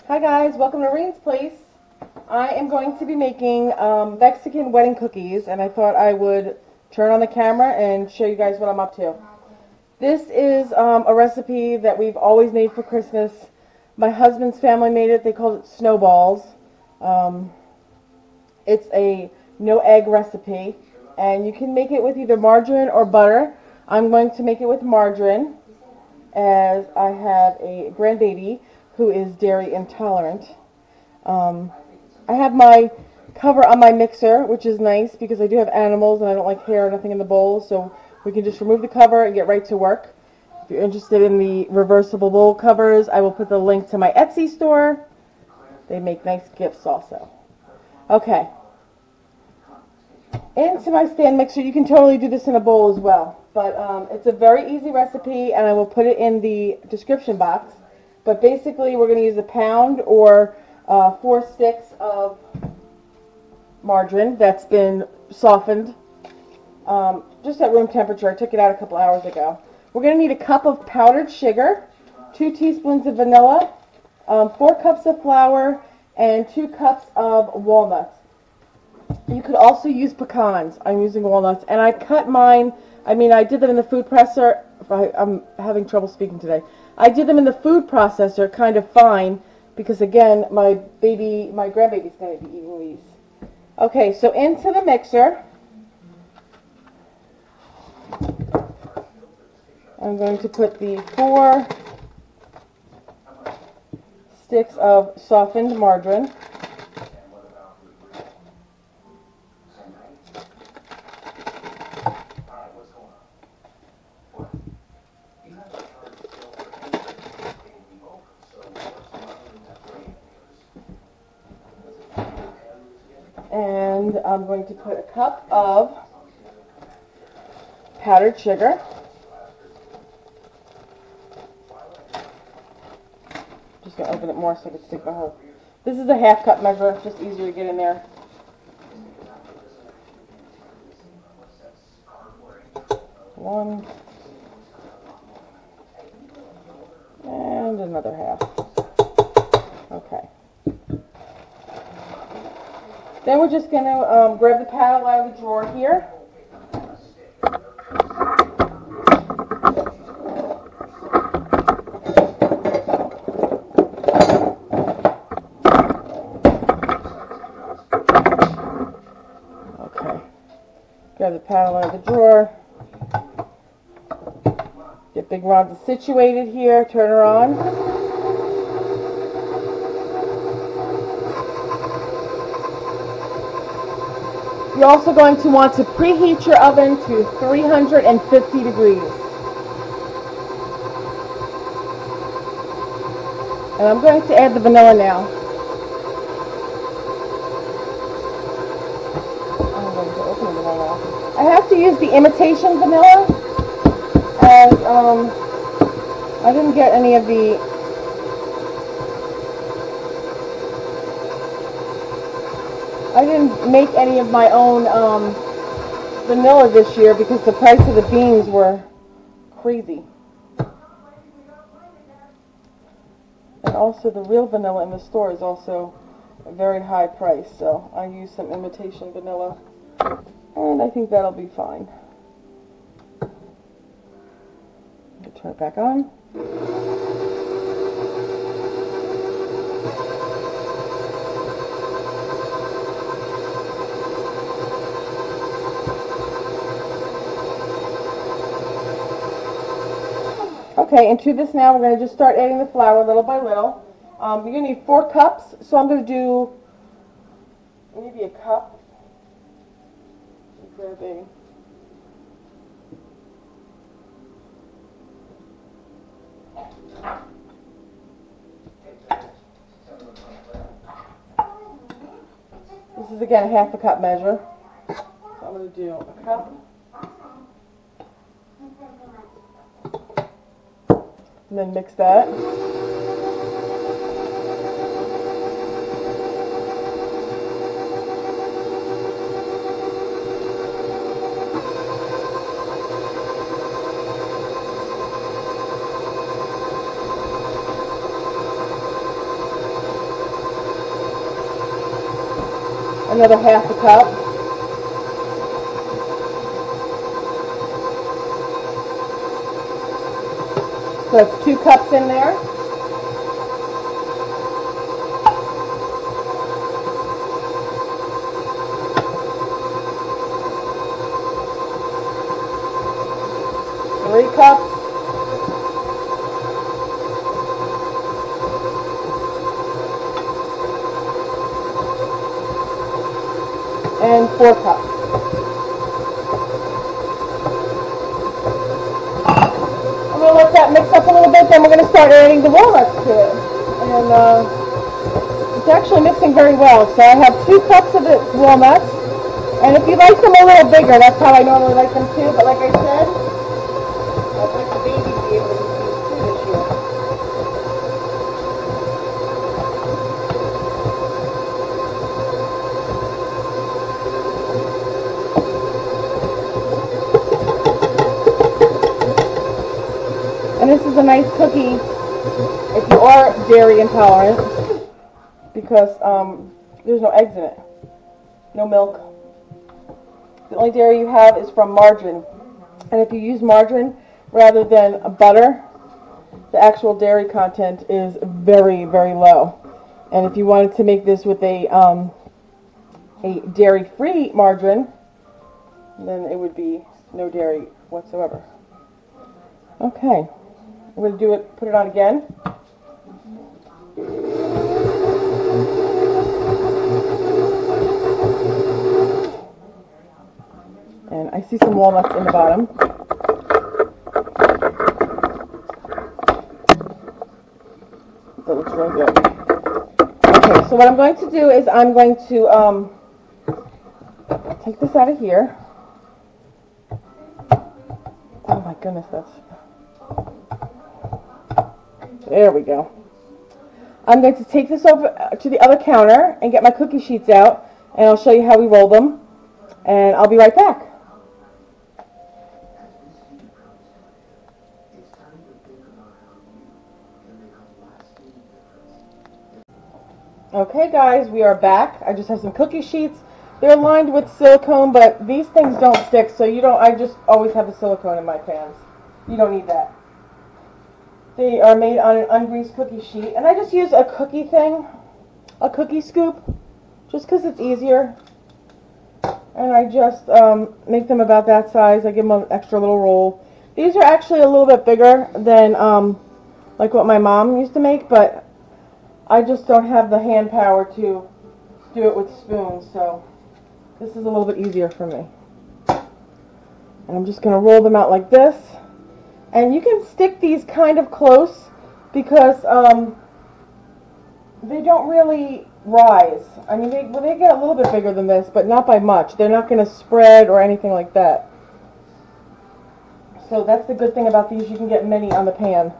Hi guys, welcome to Reen's Place. I am going to be making Mexican wedding cookies, and I thought I would turn on the camera and show you guys what I'm up to. This is a recipe that we've always made for Christmas. My husband's family made it. They called it Snowballs. It's a no egg recipe, and you can make it with either margarine or butter. I'm going to make it with margarine, as I have a grandbaby who is dairy intolerant. I have my cover on my mixer, which is nice because I do have animals and I don't like hair or nothing in the bowl, so we can just remove the cover and get right to work. If you're interested in the reversible bowl covers, I will put the link to my Etsy store. They make nice gifts also. Okay. Into my stand mixer. You can totally do this in a bowl as well, but it's a very easy recipe, and I will put it in the description box. But basically, we're going to use a pound or 4 sticks of margarine that's been softened, just at room temperature. I took it out a couple hours ago. We're going to need a cup of powdered sugar, 2 teaspoons of vanilla, 4 cups of flour, and 2 cups of walnuts. You could also use pecans. I'm using walnuts, and I cut mine. I did them in the food processor. I'm having trouble speaking today. I did them in the food processor kind of fine because, again, my grandbaby's going to be eating these. Okay, so into the mixer, I'm going to put the 4 sticks of softened margarine. And I'm going to put a cup of powdered sugar. Just going to open it more so I can stick my whole. This is a half cup measure, it's just easier to get in there. One. And another half. Okay. Then we're just going to grab the paddle out of the drawer here. Okay. Grab the paddle out of the drawer. Get Big Ronda situated here. Turn her on. You're also going to want to preheat your oven to 350 degrees. And I'm going to add the vanilla now. I'm going to open the vanilla. I have to use the imitation vanilla, as I didn't get any of the I didn't make any of my own vanilla this year because the price of the beans were crazy. And also the real vanilla in the store is also a very high price, so I used some imitation vanilla, and I think that'll be fine. Turn it back on. Okay, and to this now, we're going to just start adding the flour little by little. You're going to need 4 cups, so I'm going to do maybe a cup. Grab a This is again a half a cup measure. So I'm going to do a cup. And then mix that. another half a cup. So it's 2 cups in there. Three cups. And 4 cups. I'm going to let that mix up a little bit, then we're going to start adding the walnuts to it. And it's actually mixing very well. So I have 2 cups of the walnuts. And if you like them a little bigger, that's how I normally like them too. But like I said, I'd like the baby to be able to use too this year. And this is a nice cookie if you are dairy intolerant, because there's no eggs in it, no milk. The only dairy you have is from margarine. And if you use margarine rather than butter, the actual dairy content is very, very low. And if you wanted to make this with a dairy-free margarine, then it would be no dairy whatsoever. Okay, I'm going to do it, put it on again. And I see some walnuts in the bottom. That looks really good. Okay, so what I'm going to do is I'm going to take this out of here. Oh my goodness, there we go. I'm going to take this over to the other counter and get my cookie sheets out, and I'll show you how we roll them, and I'll be right back. Okay guys, we are back. I just have some cookie sheets. They're lined with silicone, but these things don't stick, so I just always have the silicone in my pans. You don't need that. They are made on an ungreased cookie sheet, and I just use a cookie thing, a cookie scoop, just because it's easier. And I just make them about that size. I give them an extra little roll. These are actually a little bit bigger than like what my mom used to make, but I just don't have the hand power to do it with spoons, so this is a little bit easier for me. And I'm just going to roll them out like this. And you can stick these kind of close because they don't really rise. I mean, they get a little bit bigger than this, but not by much. They're not going to spread or anything like that. So that's the good thing about these. You can get many on the pan.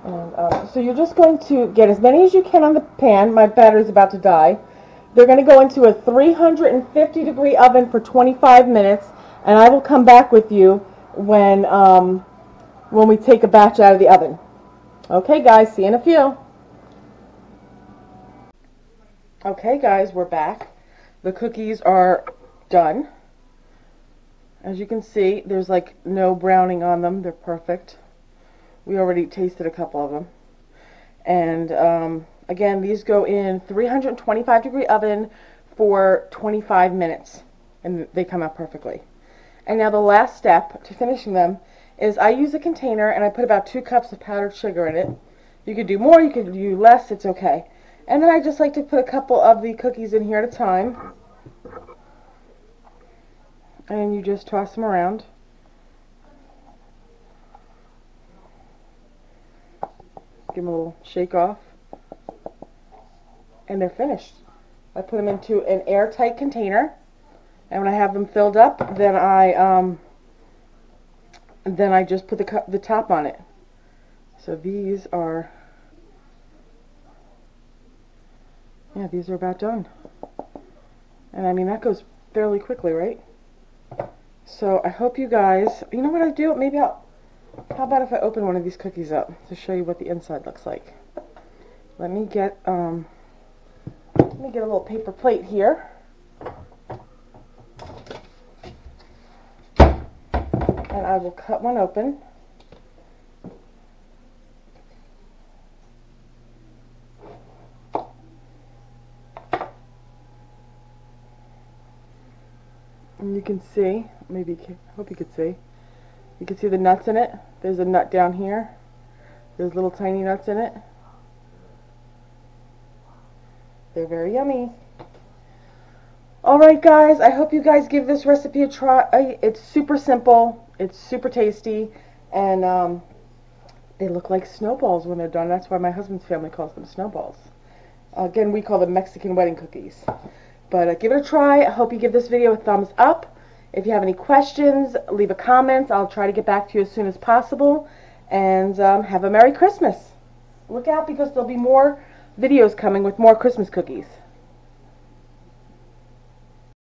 And so you're just going to get as many as you can on the pan. My batter is about to die. They're going to go into a 350-degree oven for 25 minutes, and I will come back with you when we take a batch out of the oven. Okay, guys, see you in a few. Okay, guys, we're back. The cookies are done. As you can see, there's like no browning on them. They're perfect. We already tasted a couple of them. And again, these go in 325-degree oven for 25 minutes, and they come out perfectly. And now the last step to finishing them is I use a container, and I put about 2 cups of powdered sugar in it. You could do more, you could do less, it's okay. And then I just like to put a couple of the cookies in here at a time. And you just toss them around. Give them a little shake off. And they're finished. I put them into an airtight container. And when I have them filled up, then I just put the top on it. So these are, yeah, these are about done. And I mean, that goes fairly quickly, right? So I hope you guys, you know what I do? Maybe How about if I open one of these cookies up to show you what the inside looks like? Let me get a little paper plate here. And I will cut one open. And you can see, hope you can see. You can see the nuts in it. There's a nut down here. There's little tiny nuts in it. They're very yummy. Alright guys, I hope you guys give this recipe a try. It's super simple, it's super tasty, and they look like snowballs when they're done. That's why my husband's family calls them snowballs. Again, we call them Mexican wedding cookies. But give it a try. I hope you give this video a thumbs up. If you have any questions, leave a comment. I'll try to get back to you as soon as possible. And have a Merry Christmas. Look out because there'll be more videos coming with more Christmas cookies.